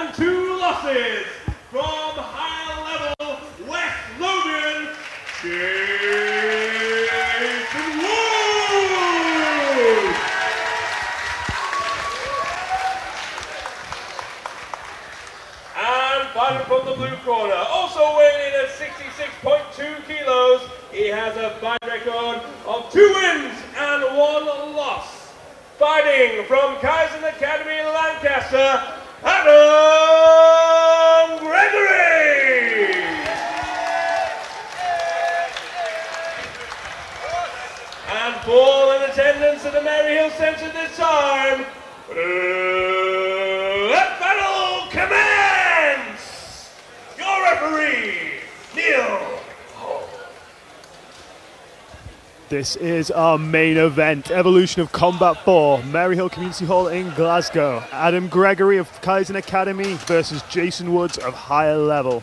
and 2 losses from high level West Logan, Jason Wood. And fighting from the blue corner, also weighing in at 66.2 kilos, he has a fight record of 2 wins and 1 loss. Fighting from Kaizen Academy Lancaster, Adam Gregory! And full in attendance at the Maryhill Centre this time, let battle commence! Your referee, Neil. This is our main event, Evolution of Combat 4, Maryhill Community Hall in Glasgow. Adam Gregory of Kaizen Academy versus Jason Woods of Higher Level.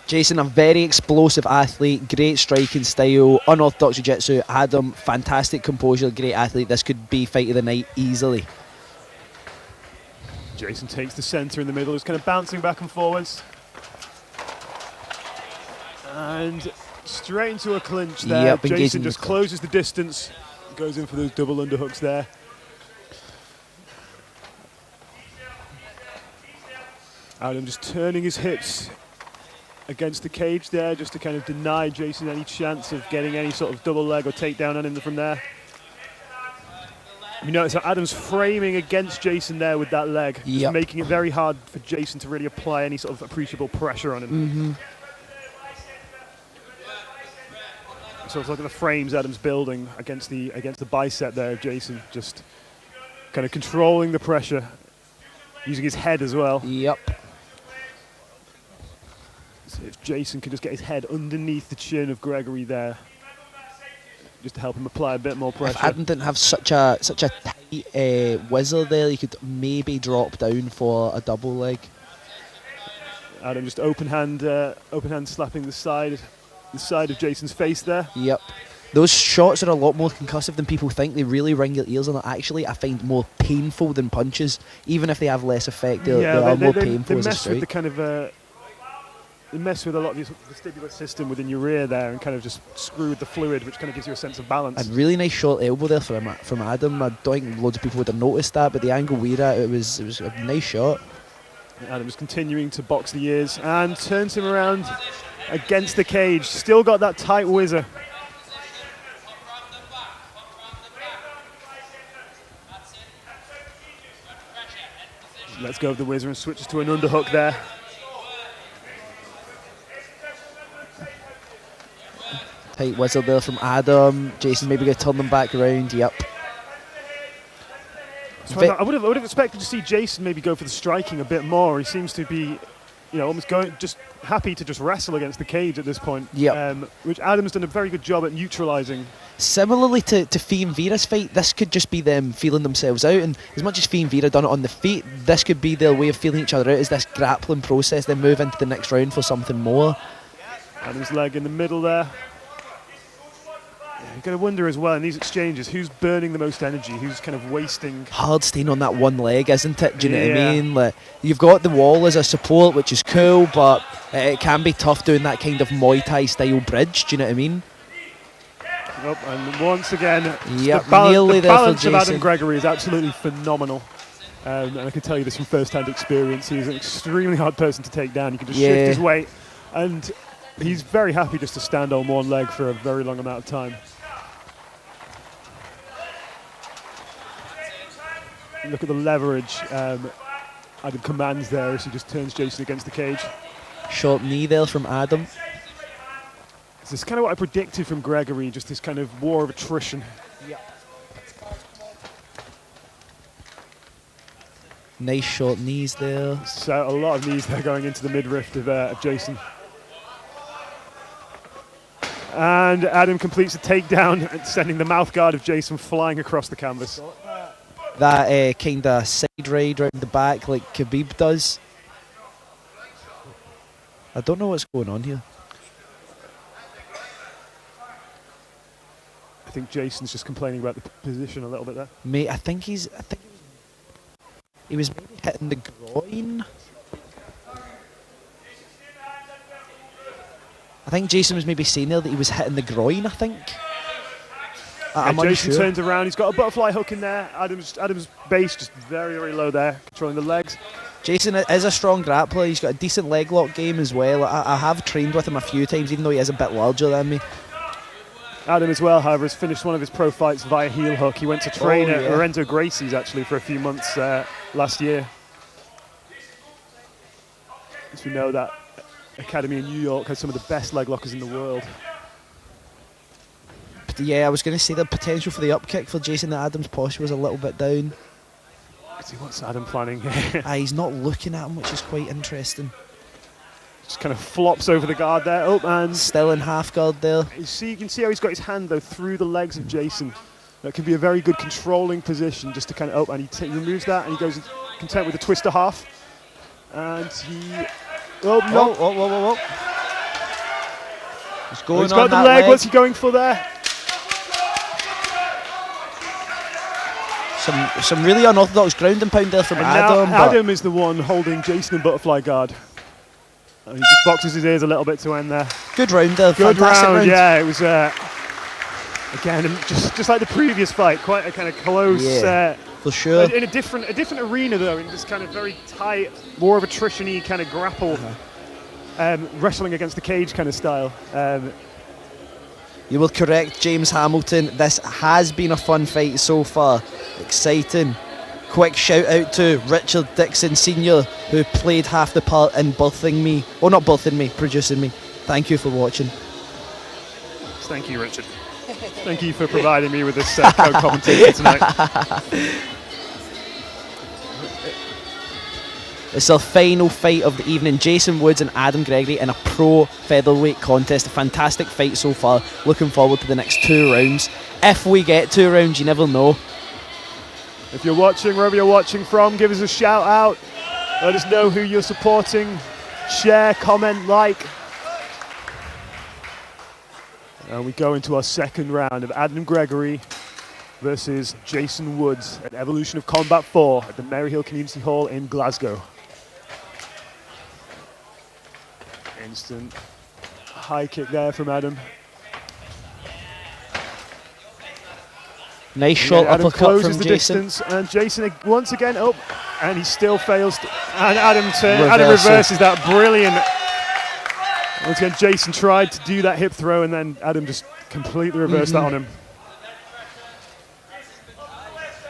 Jason, a very explosive athlete, great striking style, unorthodox jiu-jitsu. Adam, fantastic composure, great athlete. This could be fight of the night easily. Jason takes the centre in the middle, is kind of bouncing back and forwards. And straight into a clinch there. Yep, Jason just closes the distance, goes in for those double underhooks there. Adam just turning his hips against the cage there, just to kind of deny Jason any chance of getting any sort of double leg or takedown on him from there. You notice how Adam's framing against Jason there with that leg, just making it very hard for Jason to really apply any sort of appreciable pressure on him. So it's like the frames Adam's building against the bicep there of Jason, just kind of controlling the pressure, using his head as well. Yep. So if Jason can just get his head underneath the chin of Gregory there, just to help him apply a bit more pressure. If Adam didn't have such a tight whizzer there, he could maybe drop down for a double leg. Adam just open hand slapping the side of Jason's face there. Yep. Those shots are a lot more concussive than people think. They really ring your ears, and actually I find more painful than punches. Even if they have less effect, they are more painful as a strike. With the kind of they mess with a lot of the vestibular system within your ear there, and kind of just screw with the fluid, which kind of gives you a sense of balance. A really nice short elbow there from Adam. I don't think loads of people would have noticed that, but the angle we're at, it was a nice shot. Adam is continuing to box the ears and turns him around against the cage. Still got that tight whizzer. Let's go with the whizzer and switches to an underhook there. Tight whizzer there from Adam. Jason maybe going to turn them back around. Yep. So I would have expected to see Jason maybe go for the striking a bit more. He seems to be, almost just happy to just wrestle against the cage at this point. Yep. Which Adam's done a very good job at neutralising. Similarly to Fee and Vera's fight, this could just be them feeling themselves out. And as much as Fee and Vera done it on the feet, this could be their way of feeling each other out as this grappling process. Then move into the next round for something more. Adam's leg in the middle there. You've got to wonder as well in these exchanges, who's burning the most energy, who's kind of wasting. Hard staying on that one leg, isn't it? Do you know what I mean? Like, you've got the wall as a support, which is cool, but it can be tough doing that kind of Muay Thai style bridge. Do you know what I mean? Yep, and once again, yep, the balance of Adam Gregory is absolutely phenomenal. And I can tell you this from first-hand experience. He's an extremely hard person to take down. He can just shift his weight, and he's very happy just to stand on one leg for a very long amount of time. Look at the leverage Adam commands there as he just turns Jason against the cage. Short knee there from Adam. This is kind of what I predicted from Gregory, just this kind of war of attrition. Yep. Nice short knees there. So a lot of knees there going into the midriff of Jason. And Adam completes a takedown and sending the mouth guard of Jason flying across the canvas. That kind of side ride round the back like Khabib does. I don't know what's going on here. I think Jason's just complaining about the position a little bit there. Mate, I think he was maybe hitting the groin. I think Jason was maybe saying there that he was hitting the groin, I think. Yeah, Jason turns around, he's got a butterfly hook in there. Adam's base just very, very low there, controlling the legs. Jason is a strong grappler, he's got a decent leg lock game as well. I have trained with him a few times, even though he is a bit larger than me. Adam as well, however, has finished one of his pro fights via heel hook. He went to train at Lorenzo Gracie's actually for a few months last year. As we know, that academy in New York has some of the best leg lockers in the world. But yeah, I was going to say the potential for the upkick for Jason, that Adam's posture was a little bit down. Let's see, what's Adam planning here? He's not looking at him, which is quite interesting. Just kind of flops over the guard there. Oh, and still in half guard there. You can see how he's got his hand though through the legs of Jason. That can be a very good controlling position, just to kind of and he removes that and he goes content with a twister half. And he whoa. He's going he's got the leg. What's he going for there? Some really unorthodox ground and pound there from Adam. Now Adam is the one holding Jason in butterfly guard. He just boxes his ears a little bit to end there. Good round there. Good fantastic round. Yeah, it was again just like the previous fight, quite a kind of close. For sure. In a different arena though, in this kind of very tight, more of attrition-y kind of grapple, wrestling against the cage kind of style. You will correct James Hamilton. This has been a fun fight so far. Exciting. Quick shout out to Richard Dixon Sr., who played half the part in birthing me. Oh, not birthing me, producing me. Thank you for watching. Thank you, Richard. Thank you for providing me with this co-commentator tonight. It's our final fight of the evening. Jason Woods and Adam Gregory in a pro featherweight contest. A fantastic fight so far. Looking forward to the next 2 rounds. If we get 2 rounds, you never know. If you're watching, wherever you're watching from, give us a shout out. Let us know who you're supporting. Share, comment, like. And we go into our second round of Adam Gregory versus Jason Woods at Evolution of Combat 4 at the Maryhill Community Hall in Glasgow. Instant high kick there from Adam. Nice shot uppercut from the Jason. Distance, and Jason once again up, and he still fails. And Adam reverses that. Brilliant. Once again, Jason tried to do that hip throw, and then Adam just completely reversed that on him.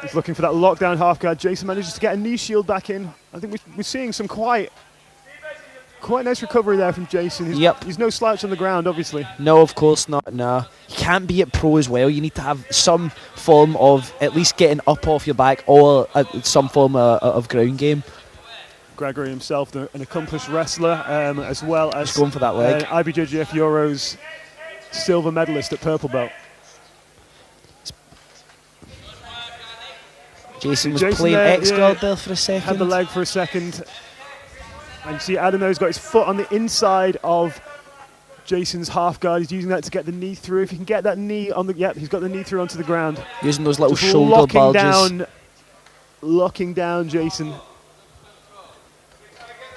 He's looking for that lockdown half guard. Jason manages to get a knee shield back in. I think we're seeing some quite nice recovery there from Jason. He's no slouch on the ground, obviously. No, of course not. No, you can't be at pro as well. You need to have some form of at least getting up off your back or some form of ground game. Gregory himself, an accomplished wrestler, as well as going for that leg. IBJJF Euros silver medalist at purple belt. Jason was playing X-guard there for a second. Had the leg for a second. And you see Adam there's got his foot on the inside of Jason's half guard. He's using that to get the knee through. If he can get that knee on the... he's got the knee through onto the ground. Using those little shoulder bulges. Locking down Jason.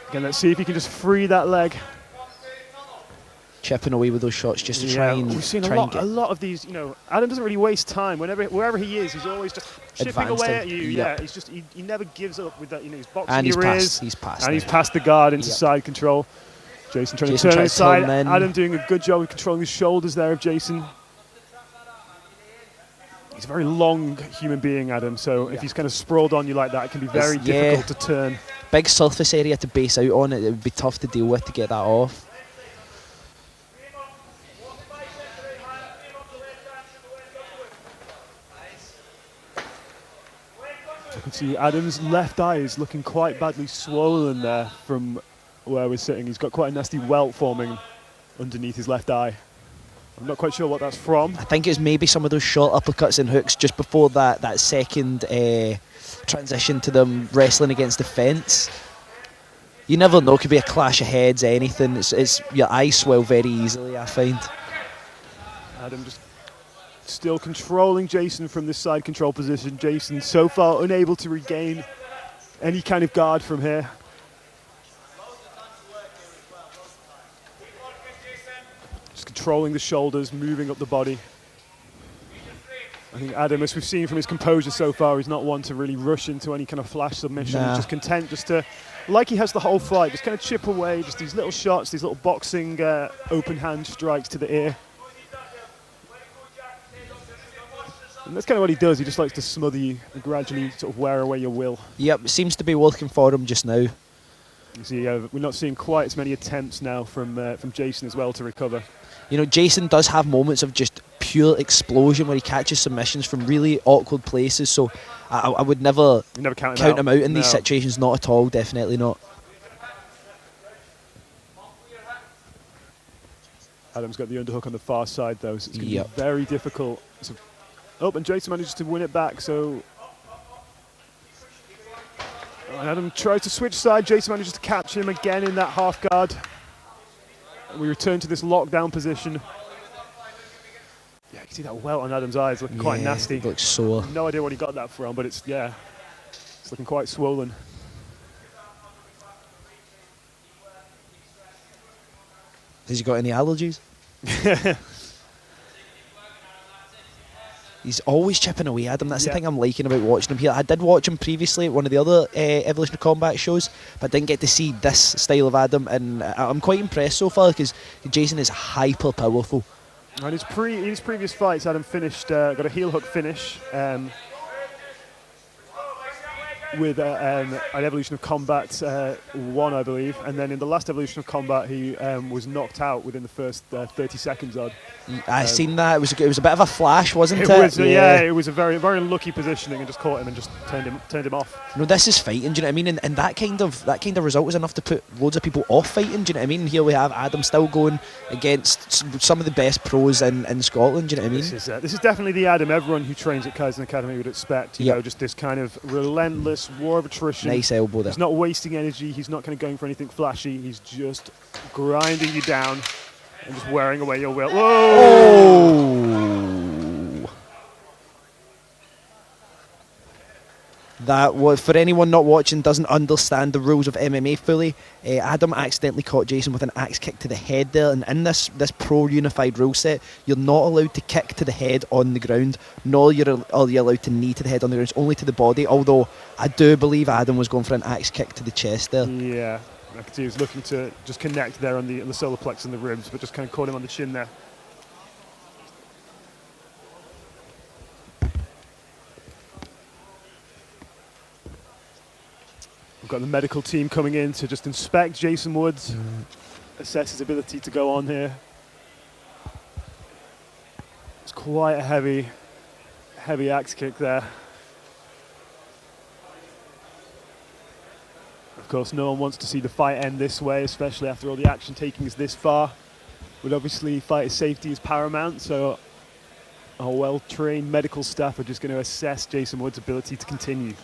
Again, let's see if he can just free that leg. Chipping away with those shots just to try and... We've seen a lot of these, Adam doesn't really waste time. Wherever he is, he's always just chipping away at you. Yep. He's just, he never gives up with that, he's boxing and your ears. He's passed the guard into side control. Jason trying to turn inside. Adam doing a good job of controlling the shoulders there of Jason. He's a very long human being, Adam, so if he's kind of sprawled on you like that, it can be very difficult to turn. Big surface area to base out on. It would be tough to deal with to get that off. You can see Adam's left eye is looking quite badly swollen there from where we're sitting. He's got quite a nasty welt forming underneath his left eye. I'm not quite sure what that's from. I think it's maybe some of those short uppercuts and hooks just before that second transition to them wrestling against the fence. You never know, it could be a clash of heads, anything. It's your eyes swell very easily, I find. Adam just still controlling Jason from this side control position. Jason so far unable to regain any kind of guard from here. just controlling the shoulders, moving up the body. I think Adam, as we've seen from his composure so far, is not one to really rush into any kind of flash submission. Nah. He's just content just to, like he has the whole fight, just kind of chip away, just these little shots, these little boxing open hand strikes to the ear. And that's kind of what he does. He just likes to smother you and gradually sort of wear away your will. Yep, seems to be working for him just now. You see, we're not seeing quite as many attempts now from Jason as well to recover. You know, Jason does have moments of just pure explosion where he catches submissions from really awkward places. So I would never count him out in these situations. Not at all. Definitely not. Adam's got the underhook on the far side though, so it's going to be very difficult. So, and Jason manages to win it back. So and Adam tries to switch side. Jason manages to catch him again in that half guard. And we return to this lockdown position. Yeah, you can see that welt on Adam's eyes, looking quite nasty. It looks sore. No idea what he got that from, but it's looking quite swollen. Has he got any allergies? He's always chipping away, Adam. That's the thing I'm liking about watching him here. I did watch him previously at one of the other Evolution of Combat shows, but didn't get to see this style of Adam, and I'm quite impressed so far because Jason is hyper powerful. And in his previous fights, Adam finished, got a heel hook finish with an Evolution of Combat 1, I believe, and then in the last Evolution of Combat, he was knocked out within the first 30 seconds odd. I seen that. It was a bit of a flash, wasn't it? It was a very, very lucky positioning, and just caught him and just turned him off. No, this is fighting. Do you know what I mean? And that kind of result was enough to put loads of people off fighting. Do you know what I mean? Here we have Adam still going against some of the best pros in Scotland. Do you know what I mean? This is definitely the Adam everyone who trains at Kaizen Academy would expect. You know, just this kind of relentless war of attrition. Nice elbow there. He's not wasting energy. He's not kind of going for anything flashy. He's just grinding you down and just wearing away your will. Whoa! Oh! That was, for anyone not watching, doesn't understand the rules of MMA fully, Adam accidentally caught Jason with an axe kick to the head there, and in this pro unified rule set, you're not allowed to kick to the head on the ground, nor are you allowed to knee to the head on the ground. It's only to the body, although I do believe Adam was going for an axe kick to the chest there. Yeah, I could see he was looking to just connect there on the solar plex and the ribs, but just kind of caught him on the chin there. We've got the medical team coming in to just inspect Jason Woods, assess his ability to go on here. It's quite a heavy axe kick there. Of course, no one wants to see the fight end this way, especially after all the action taking us this far. But obviously, fighter safety is paramount, so our well-trained medical staff are just going to assess Jason Woods' ability to continue.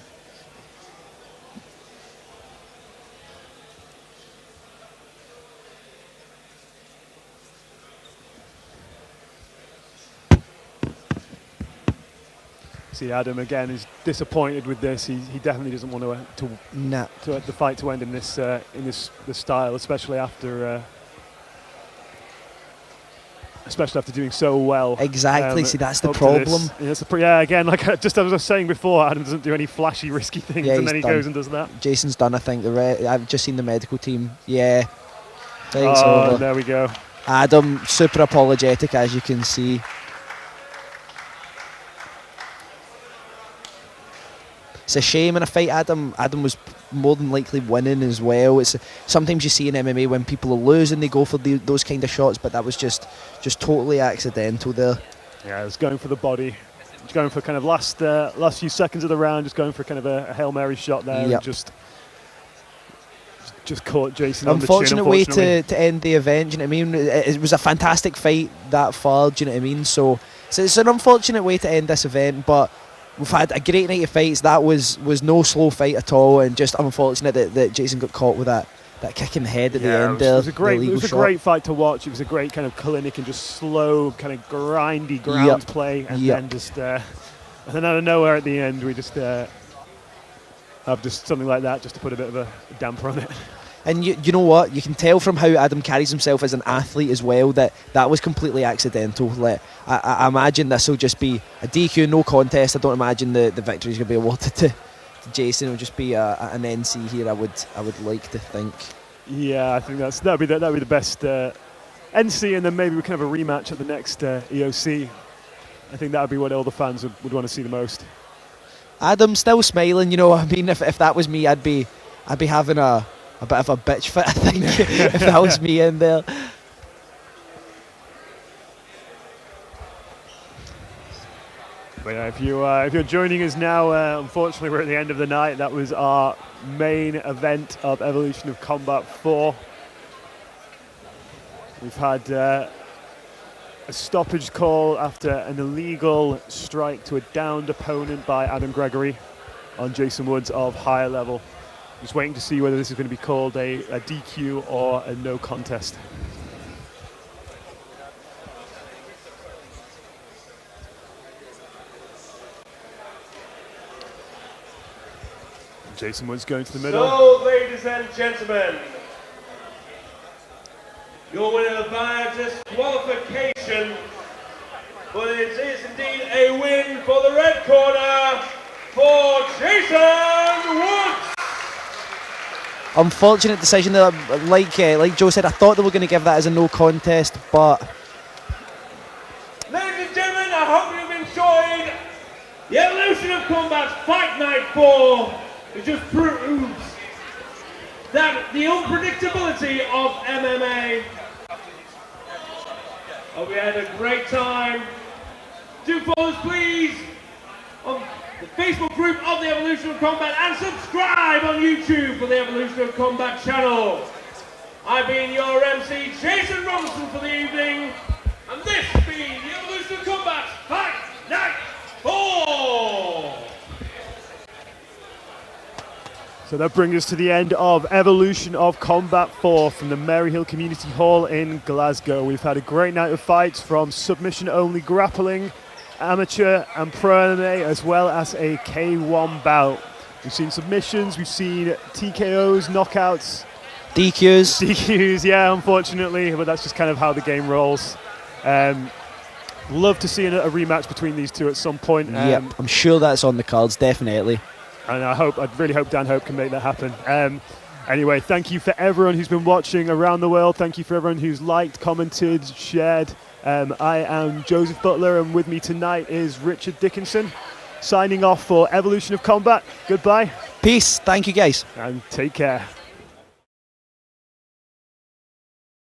See, Adam again is disappointed with this. He definitely doesn't want the fight to end in this style, especially after doing so well. Exactly. See, that's the problem. Again, like just as I was saying before, Adam doesn't do any flashy, risky things, and then he goes and does that. Jason's done. I think I've just seen the medical team. Yeah. Thanks, over. There we go. Adam super apologetic, as you can see. It's a shame in a fight. Adam was more than likely winning as well. It's sometimes you see in MMA when people are losing, they go for those kind of shots, but that was just totally accidental there. Yeah, it was going for the body, just going for kind of last few seconds of the round, just going for kind of a Hail Mary shot there, and just caught Jason on the chin. Unfortunate way to end the event. Do you know what I mean? It was a fantastic fight that far. Do you know what I mean? So it's an unfortunate way to end this event, but we've had a great night of fights. That was no slow fight at all, and just unfortunate that Jason got caught with that kick in the head at the end there. It was a great fight to watch. It was a great kind of clinic and just slow, kind of grindy ground play, and then just and then out of nowhere at the end, we just have just something like that just to put a bit of a damper on it. And you know what? You can tell from how Adam carries himself as an athlete as well that was completely accidental. Like, I imagine this will just be a DQ, no contest. I don't imagine the victory is going to be awarded to Jason. It'll just be an NC here. I would like to think. Yeah, I think that'd be the best NC, and then maybe we can have a rematch at the next EOC. I think that would be what all the fans would want to see the most. Adam's still smiling, you know. I mean, if that was me, I'd be having a bit of a bitch fit, I think, if that was me in there. But if you're joining us now, unfortunately we're at the end of the night. That was our main event of Evolution of Combat 4. We've had a stoppage call after an illegal strike to a downed opponent by Adam Gregory on Jason Woods of higher level. Just waiting to see whether this is going to be called a DQ or a no contest. Jason Woods going to the middle. So, ladies and gentlemen, your winner via disqualification, but it is indeed a win for the red corner for Jason Woods. Unfortunate decision there. Like Joe said, I thought they were going to give that as a no contest, but ladies and gentlemen, I hope you've enjoyed the Evolution of Combat's Fight Night 4. It just proves that the unpredictability of MMA. We had a great time. Do follow us, please, on the Facebook group of the Evolution of Combat, and subscribe on YouTube for the Evolution of Combat channel. I've been your MC, Jason Robinson, for the evening, and this has been the Evolution of Combat Fight Night 4. So that brings us to the end of Evolution of Combat 4 from the Maryhill Community Hall in Glasgow. We've had a great night of fights, from submission-only grappling, amateur and pro MMA, as well as a K1 bout. We've seen submissions, we've seen TKOs, knockouts. DQs, yeah, unfortunately, but that's just kind of how the game rolls. Love to see a rematch between these two at some point. Yep, I'm sure that's on the cards, definitely. And I really hope Dan Hope can make that happen. Anyway, thank you for everyone who's been watching around the world. Thank you for everyone who's liked, commented, shared. I am Joseph Butler, and with me tonight is Richard Dickinson. Signing off for Evolution of Combat. Goodbye. Peace. Thank you, guys. And take care.